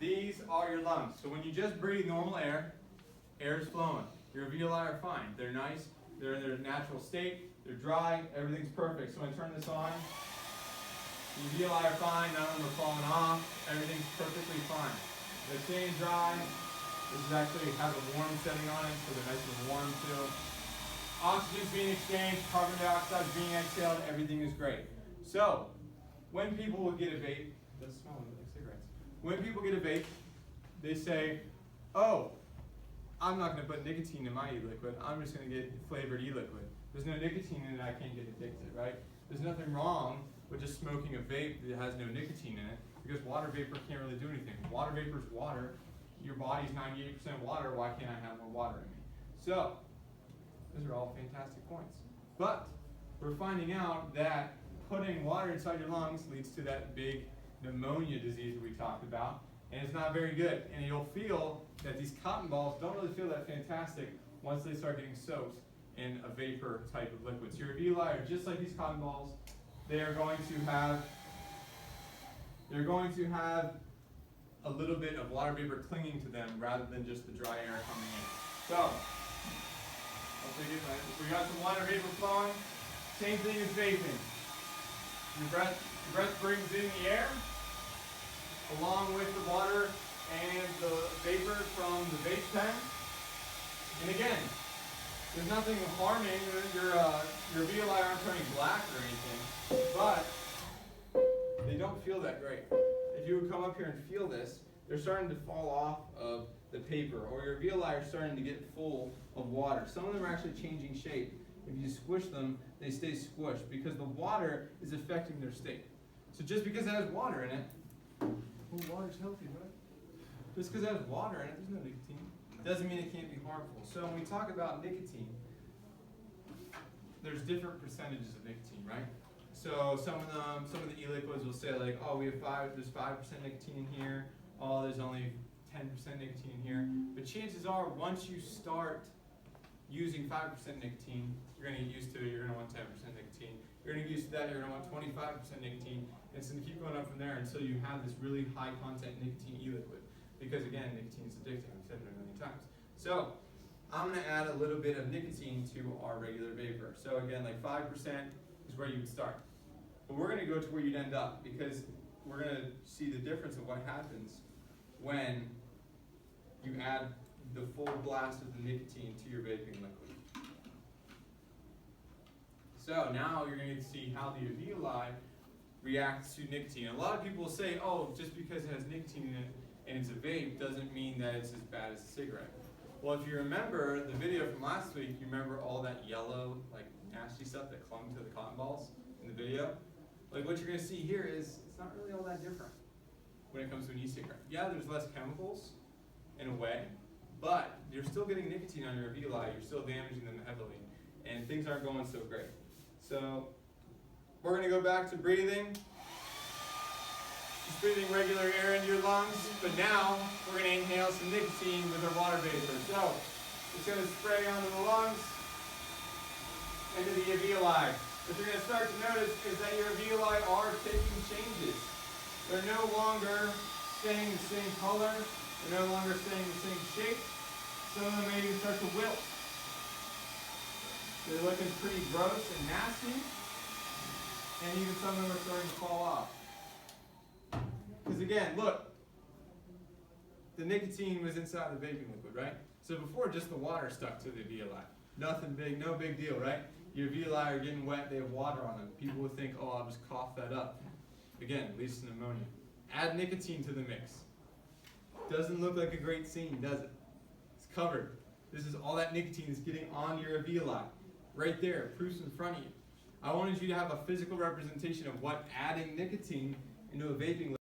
these are your lungs. So when you just breathe normal air, air is flowing. Your alveoli are fine. They're nice. They're in their natural state. They're dry. Everything's perfect. So when I turn this on, the alveoli are fine. None of them are falling off. Everything's perfectly fine. They're staying dry. This is actually has a warm setting on it, so they're nice and warm too. Oxygen's being exchanged, carbon dioxide is being exhaled, everything is great. So, when people will get a vape, it does smell like cigarettes. When people get a vape, they say, oh, I'm not going to put nicotine in my e-liquid, I'm just going to get flavored e-liquid. There's no nicotine in it, I can't get addicted, right? There's nothing wrong with just smoking a vape that has no nicotine in it, because water vapor can't really do anything. Water vapor is water. Your body's 98% water, why can't I have more water in me? So, those are all fantastic points. But we're finding out that putting water inside your lungs leads to that big pneumonia disease that we talked about, and it's not very good. And you'll feel that these cotton balls don't really feel that fantastic once they start getting soaked in a vapor type of liquid. So your alveoli are just like these cotton balls. They're going to have a little bit of water vapor clinging to them rather than just the dry air coming in. So, we got some water vapor flowing. Same thing as vaping. Your breath brings in the air along with the water and the vapor from the vape pen. And again, there's nothing harming. Your alveoli aren't turning black or anything, but they don't feel that great. If you would come up here and feel this, they're starting to fall off of the paper, or your alveoli are starting to get full of water. Some of them are actually changing shape. If you squish them, they stay squished because the water is affecting their state. So just because it has water in it, well, water's healthy, right? Just because it has water in it, there's no nicotine. Doesn't mean it can't be harmful. So when we talk about nicotine, there's different percentages of nicotine, right? So some of the e-liquids will say like, oh, there's 5% nicotine in here. Oh, there's only 10% nicotine in here. But chances are, once you start using 5% nicotine, you're going to get used to it. You're going to want 10% nicotine. You're going to get used to that. You're going to want 25% nicotine. And it's going to keep going up from there until you have this really high content nicotine e-liquid. Because again, nicotine is addicting. I've said it a million times. So I'm going to add a little bit of nicotine to our regular vapor. So again, like 5% is where you would start. But we're going to go to where you'd end up, because we're going to see the difference of what happens when you add the full blast of the nicotine to your vaping liquid. So now you're going to see how the alveoli react to nicotine. A lot of people will say, oh, just because it has nicotine in it and it's a vape doesn't mean that it's as bad as a cigarette. Well, if you remember the video from last week, you remember all that yellow, like nasty stuff that clung to the cotton balls in the video? Like what you're going to see here is it's not really all that different when it comes to an e-cigarette. Yeah, there's less chemicals in a way, but you're still getting nicotine on your alveoli, you're still damaging them heavily, and things aren't going so great. So we're going to go back to breathing. Just breathing regular air into your lungs, but now we're going to inhale some nicotine with our water vapor. So it's going to spray onto the lungs, into the alveoli. What you're going to start to notice is that your alveoli are taking changes. They're no longer staying the same color. They're no longer staying the same shape. Some of them may even start to wilt. They're looking pretty gross and nasty. And even some of them are starting to fall off. Because again, look, the nicotine was inside the vaping liquid, right? So before, just the water stuck to the alveoli. Nothing big, no big deal, right? Your alveoli are getting wet, they have water on them. People would think, oh, I'll just cough that up. Again, leads to pneumonia. Add nicotine to the mix. Doesn't look like a great scene, does it? It's covered. This is all that nicotine is getting on your alveoli. Right there, proof's in front of you. I wanted you to have a physical representation of what adding nicotine into a vaping